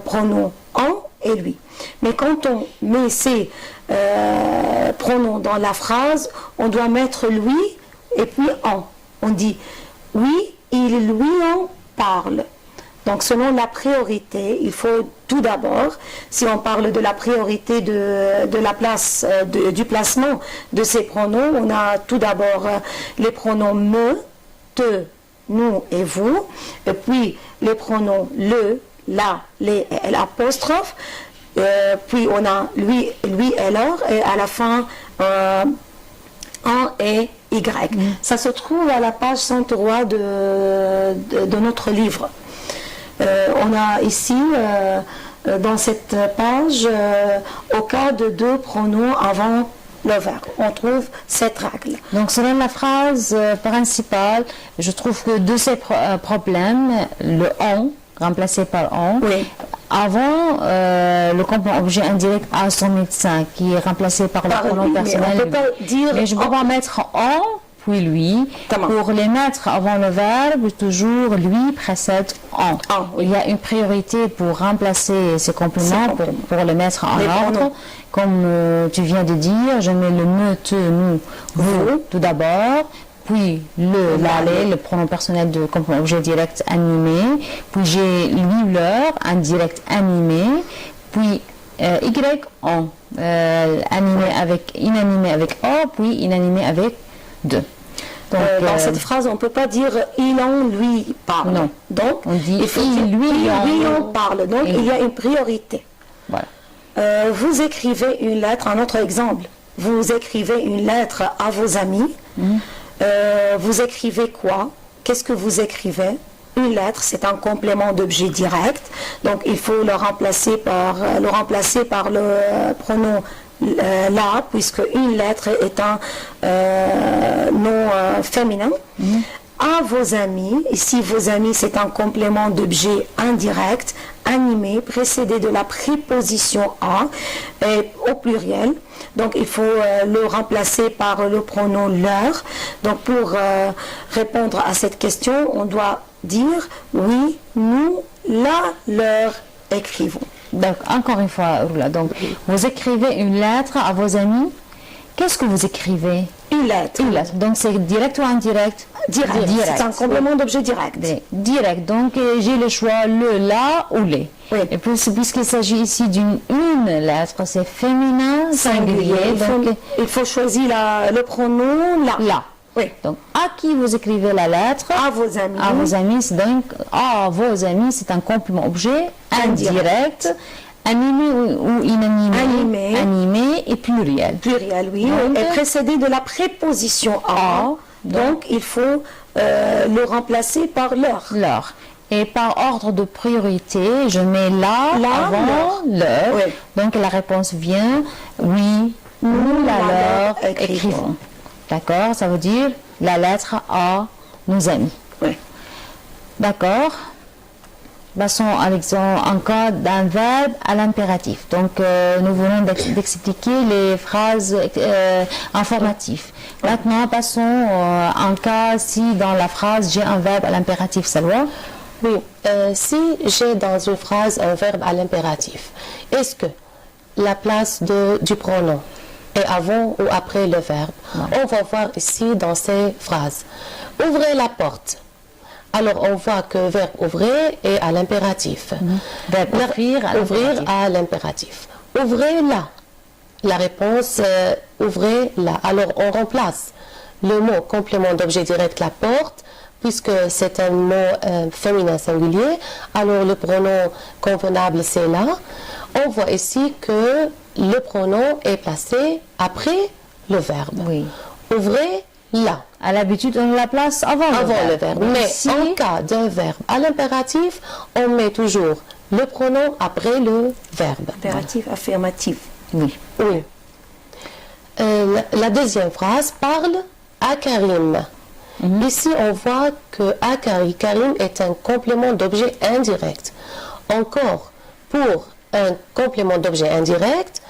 pronoms en et lui. Mais quand on met ces pronoms dans la phrase, on doit mettre lui et puis en. On dit oui, il lui en parle. Donc selon la priorité, il faut tout d'abord, si on parle de la priorité de la place, du placement de ces pronoms, on a tout d'abord les pronoms me, te, nous et vous, et puis les pronoms le, la, les et l'apostrophe, puis on a lui et leur, et à la fin en et y. Ça se trouve à la page 103 de notre livre. On a ici, dans cette page, au cas de deux pronoms avant le verbe, on trouve cette règle. Donc, selon la phrase principale, je trouve que de ces problèmes, le en, remplacé par en, Oui. avant le complément objet indirect à son médecin, qui est remplacé par le pronom lui, mais personnel. on peut pas dire mais je ne peux en. pas mettre en, puis lui. Tamam. Pour les mettre avant le verbe, toujours lui précède en. Oui. Il y a une priorité pour remplacer ces compléments, pour les mettre en Les ordre. pronoms. Comme tu viens de dire, je mets le me, te, nous, vous tout d'abord, puis l'aller, le pronom personnel de complément objet direct animé, puis j'ai lui, leur, indirect animé, puis y, en, animé avec, inanimé avec o, puis inanimé avec de. Donc, dans cette phrase, on ne peut pas dire il en lui parle. Non. Donc, on dit il faut il, dire lui, en parle. Donc, il y a une priorité. Voilà. Vous écrivez une lettre, un autre exemple. Vous écrivez une lettre à vos amis. Vous écrivez quoi? Qu'est-ce que vous écrivez? Une lettre, c'est un complément d'objet direct. Donc, il faut le remplacer par le pronom là, puisque une lettre est un nom féminin. À vos amis, ici vos amis c'est un complément d'objet indirect, animé, précédé de la préposition à, et au pluriel. Donc il faut le remplacer par le pronom leur. Donc pour répondre à cette question, on doit dire oui, nous, là, leur écrivons. Donc, encore une fois, Roula, donc, vous écrivez une lettre à vos amis. Qu'est-ce que vous écrivez? Une lettre. Une lettre. Donc, c'est direct ou indirect? Direct. C'est un complément d'objet direct. Direct. Donc, j'ai le choix le, la ou les. Oui. Et puisqu'il s'agit ici d'une lettre, c'est féminin, singulier. Donc, Il faut choisir le pronom là. là. Oui. Donc, à qui vous écrivez la lettre? À vos amis. À vos amis, c'est donc, à vos amis, c'est un complément objet indirect, animé ou inanimé, animé et pluriel. Pluriel, oui. Donc, et précédé de la préposition à. Donc, il faut le remplacer par leur. Leur. Et par ordre de priorité, je mets là avant leur. Oui. Donc, la réponse vient, oui, nous la leur écrivons. D'accord? Ça veut dire la lettre à nos amis. Oui. D'accord? Passons à l'exemple en cas d'un verbe à l'impératif. Donc, nous venons d'expliquer les phrases informatives. Maintenant, passons en cas si dans la phrase j'ai un verbe à l'impératif, Salwa. Oui, si j'ai dans une phrase un verbe à l'impératif, est-ce que la place du pronom est avant ou après le verbe? On va voir ici dans ces phrases. Ouvrez la porte. Alors, on voit que le verbe ouvrir est à l'impératif. Verbe ouvrir à l'impératif. Ouvrez là. La réponse, ouvrez là. Alors, on remplace le mot complément d'objet direct, la porte, puisque c'est un mot féminin singulier. Alors, le pronom convenable, c'est là. On voit ici que le pronom est placé après le verbe. Oui. Ouvrez là. À l'habitude, on la place avant le verbe. Mais si, en cas d'un verbe à l'impératif, on met toujours le pronom après le verbe. Impératif, affirmatif. oui. Oui. La deuxième phrase parle à Karim. Ici, on voit que à Karim est un complément d'objet indirect. Encore, pour un complément d'objet indirect,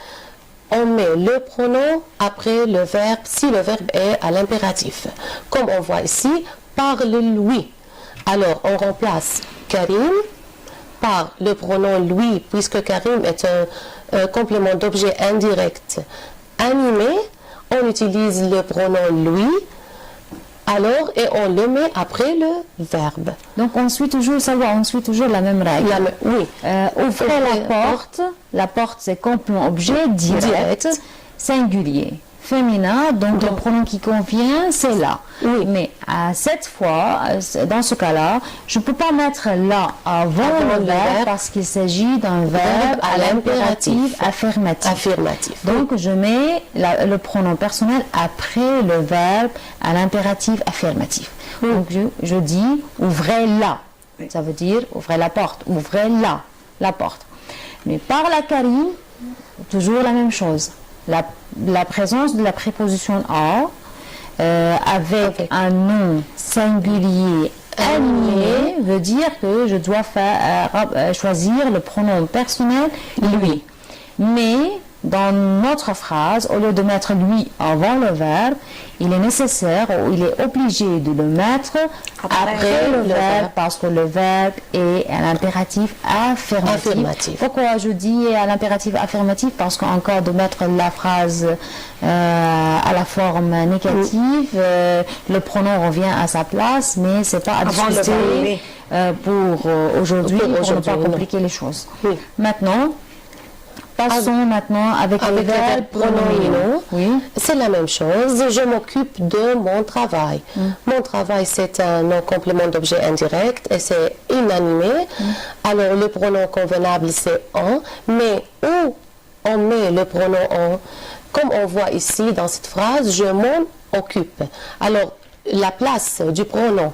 on met le pronom après le verbe si le verbe est à l'impératif. Comme on voit ici, parle lui. Alors, on remplace Karim par le pronom lui, puisque Karim est un complément d'objet indirect animé. On utilise le pronom lui. Alors, et on le met après le verbe. Donc, on suit toujours la même règle. Oui. Ouvrez la porte, c'est complément objet direct, singulier, féminin, donc le pronom qui convient, c'est là. Oui. Mais à cette fois, dans ce cas-là, je ne peux pas mettre là avant le verbe parce qu'il s'agit d'un verbe à l'impératif affirmatif. Donc, je mets le pronom personnel après le verbe à l'impératif affirmatif. Donc, je dis ouvrez là. Ça veut dire ouvrez la porte. Ouvrez là, la porte. Mais par la Karim, toujours la même chose. La présence de la préposition à avec un nom singulier animé veut dire que je dois choisir le pronom personnel lui. Mais dans notre phrase, au lieu de mettre lui avant le verbe, il est nécessaire ou il est obligé de le mettre après le verbe parce que le verbe est un impératif affirmatif. Pourquoi je dis un impératif affirmatif? Parce qu'en cas de mettre la phrase à la forme négative, le pronom revient à sa place, mais c'est pas à discuter pour aujourd'hui, pour ne pas compliquer les choses. Maintenant, passons maintenant avec les verbes pronominaux. Oui. C'est la même chose. Je m'occupe de mon travail. Mon travail, c'est un nom complément d'objet indirect et c'est inanimé. Alors, le pronom convenable, c'est en. Mais où on met le pronom en? Comme on voit ici dans cette phrase, je m'en occupe. Alors, la place du pronom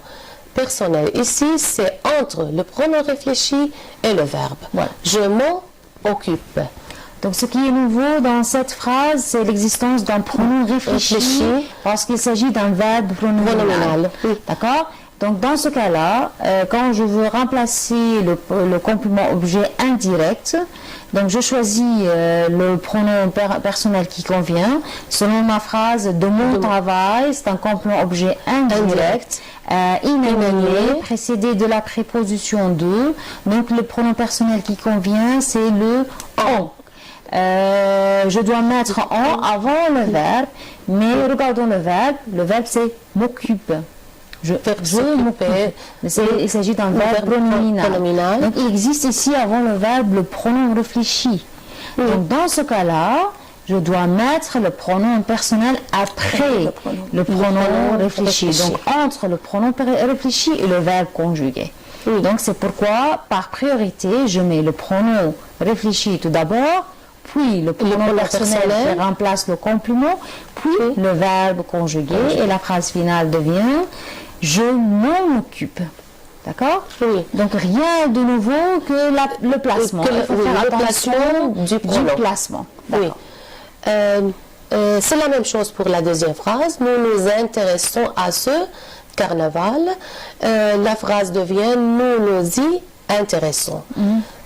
personnel ici, c'est entre le pronom réfléchi et le verbe. Voilà. Je m'en occupe. Donc, ce qui est nouveau dans cette phrase, c'est l'existence d'un pronom réfléchi parce qu'il s'agit d'un verbe pronominal. D'accord? Donc, dans ce cas-là, quand je veux remplacer le complément objet indirect, donc je choisis le pronom personnel qui convient. Selon ma phrase de mon travail, c'est un complément objet indirect, inanimé, précédé de la préposition de. Donc, le pronom personnel qui convient, c'est le on. Je dois mettre en avant le verbe, mais regardons le verbe c'est m'occupe. Je m'occupe. Il s'agit d'un verbe pronominal. Donc il existe ici avant le verbe le pronom réfléchi. Donc dans ce cas-là, je dois mettre le pronom personnel après le pronom réfléchi. Donc entre le pronom réfléchi et le verbe conjugué. Donc c'est pourquoi par priorité, je mets le pronom réfléchi tout d'abord, puis le pronom personnel qui remplace le complément, puis le verbe conjugué et la phrase finale devient « je m'en occupe ». D'accord? Donc rien de nouveau que le placement. Il faut faire attention du placement. C'est la même chose pour la deuxième phrase. Nous nous intéressons à ce carnaval. La phrase devient « nous nous y intéressons ».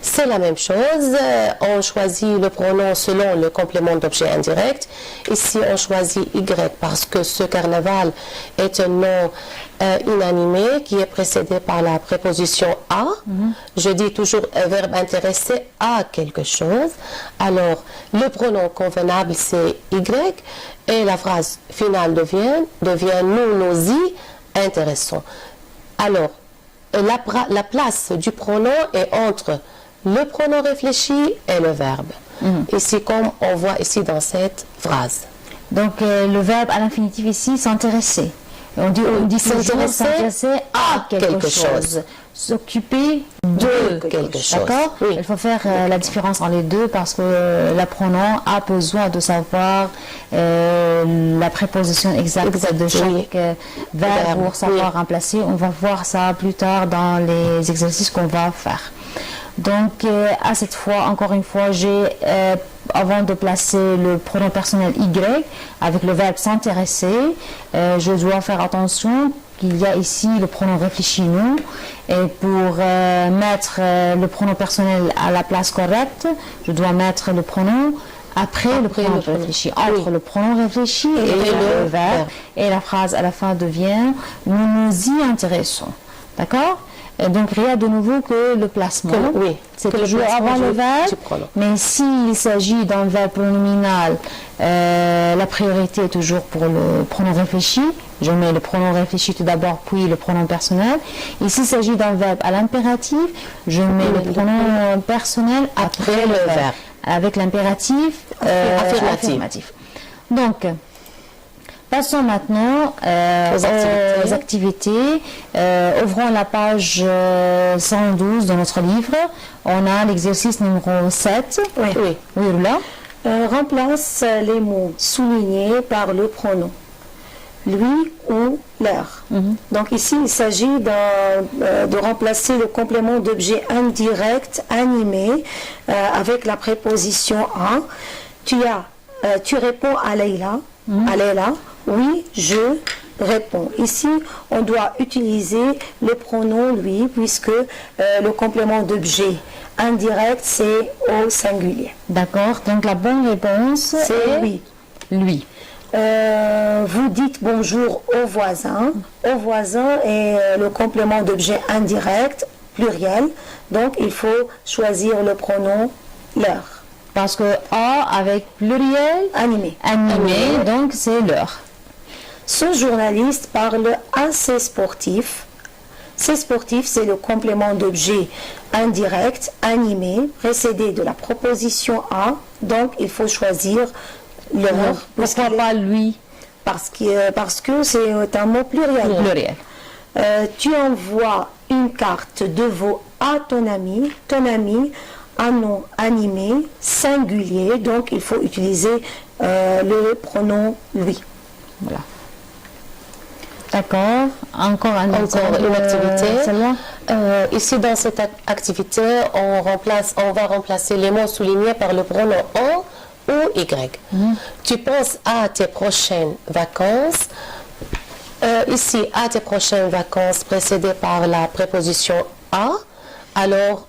C'est la même chose, on choisit le pronom selon le complément d'objet indirect. Ici, on choisit Y parce que ce carnaval est un nom inanimé qui est précédé par la préposition à. Je dis toujours un verbe intéressé à quelque chose. Alors, le pronom convenable, c'est Y et la phrase finale devient nous nous y intéressons. Alors, la place du pronom est entre le pronom réfléchi et le verbe. Ici, comme on voit ici dans cette phrase. Donc, le verbe à l'infinitif ici, s'intéresser. On dit s'intéresser à quelque chose. S'occuper de quelque chose. D'accord? Il faut faire la différence entre les deux parce que le pronom a besoin de savoir la préposition exacte de chaque verbe pour savoir remplacer. On va voir ça plus tard dans les exercices qu'on va faire. Donc, à cette fois, encore une fois, avant de placer le pronom personnel Y avec le verbe s'intéresser, je dois faire attention qu'il y a ici le pronom réfléchi nous. Et pour mettre le pronom personnel à la place correcte, je dois mettre le pronom après le pronom réfléchi, entre le pronom réfléchi et le verbe. Et la phrase à la fin devient « nous nous y intéressons ». D'accord? Donc rien de nouveau que le placement. C'est toujours avant le verbe, mais s'il s'agit d'un verbe pronominal, la priorité est toujours pour le pronom réfléchi. Je mets le pronom réfléchi tout d'abord, puis le pronom personnel. Et s'il s'agit d'un verbe à l'impératif, je mets le pronom personnel après le verbe, avec l'impératif affirmatif. Donc, passons maintenant aux activités. Ouvrons la page 112 de notre livre. On a l'exercice numéro 7. Oui, là. Remplace les mots soulignés par le pronom. Lui ou leur. Donc ici, il s'agit de remplacer le complément d'objet indirect animé avec la préposition à. Tu réponds à Leïla. À Leïla. Oui, je réponds. Ici, on doit utiliser le pronom lui, puisque le complément d'objet indirect, c'est au singulier. D'accord. Donc la bonne réponse C'est est lui. lui. Vous dites bonjour au voisin. Au voisin est le complément d'objet indirect, pluriel. Donc il faut choisir le pronom leur. Parce que A avec pluriel, Animé. animé, donc c'est leur. Ce journaliste parle à ses sportifs. Ces sportifs, c'est le complément d'objet indirect, animé, précédé de la proposition à. Donc il faut choisir leur. Pourquoi pas lui? Parce que c'est un mot pluriel. Pluriel. Tu envoies une carte de veau à ton ami, un nom animé, singulier, donc il faut utiliser le pronom lui. Voilà. D'accord. Encore une activité. Salwa? Ici, dans cette activité, on va remplacer les mots soulignés par le pronom on ou y. Tu penses à tes prochaines vacances. Ici, à tes prochaines vacances précédées par la préposition à, alors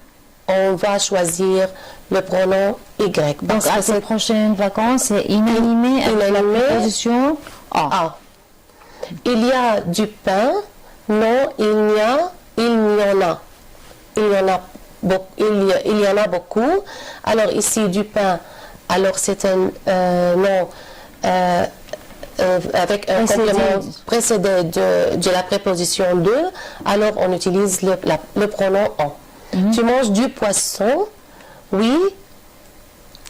on va choisir le pronom y. Donc à tes prochaines vacances, c'est inanimé avec la préposition A. A. Il y a du pain. Non, il y en a. Il y en a beaucoup. Alors ici, du pain, alors c'est un nom avec un complément précédé de la préposition de. Alors on utilise le pronom on. Tu manges du poisson? Oui.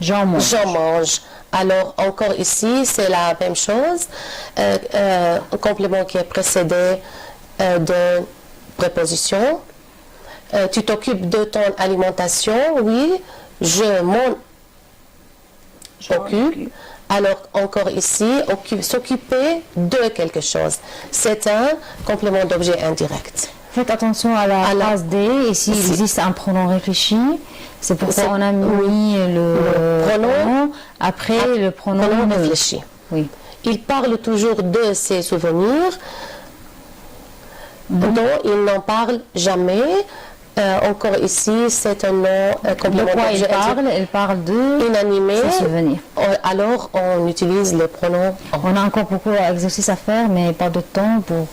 J'en mange. J'en mange. Alors, encore ici, c'est la même chose. Un complément qui est précédé de préposition. Tu t'occupes de ton alimentation. Oui, je m'en occupe. Alors, encore ici, s'occuper de quelque chose. C'est un complément d'objet indirect. Faites attention à la phrase D. Ici, il existe un pronom réfléchi. C'est pourquoi on a mis le pronom après le pronom réfléchi. Oui. Il parle toujours de ses souvenirs, dont il n'en parle jamais. Encore ici, c'est un nom complément d'objet indirect. Il parle de inanimé. ses souvenirs. Alors, on utilise le pronom on. A encore beaucoup d'exercices à faire, mais pas de temps pour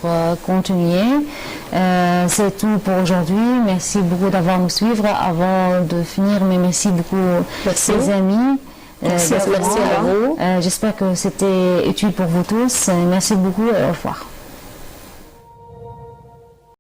continuer. C'est tout pour aujourd'hui. Merci beaucoup d'avoir nous suivre. Avant de finir, mais merci beaucoup les amis. Merci à vous. J'espère que c'était utile pour vous tous. Merci beaucoup et au revoir.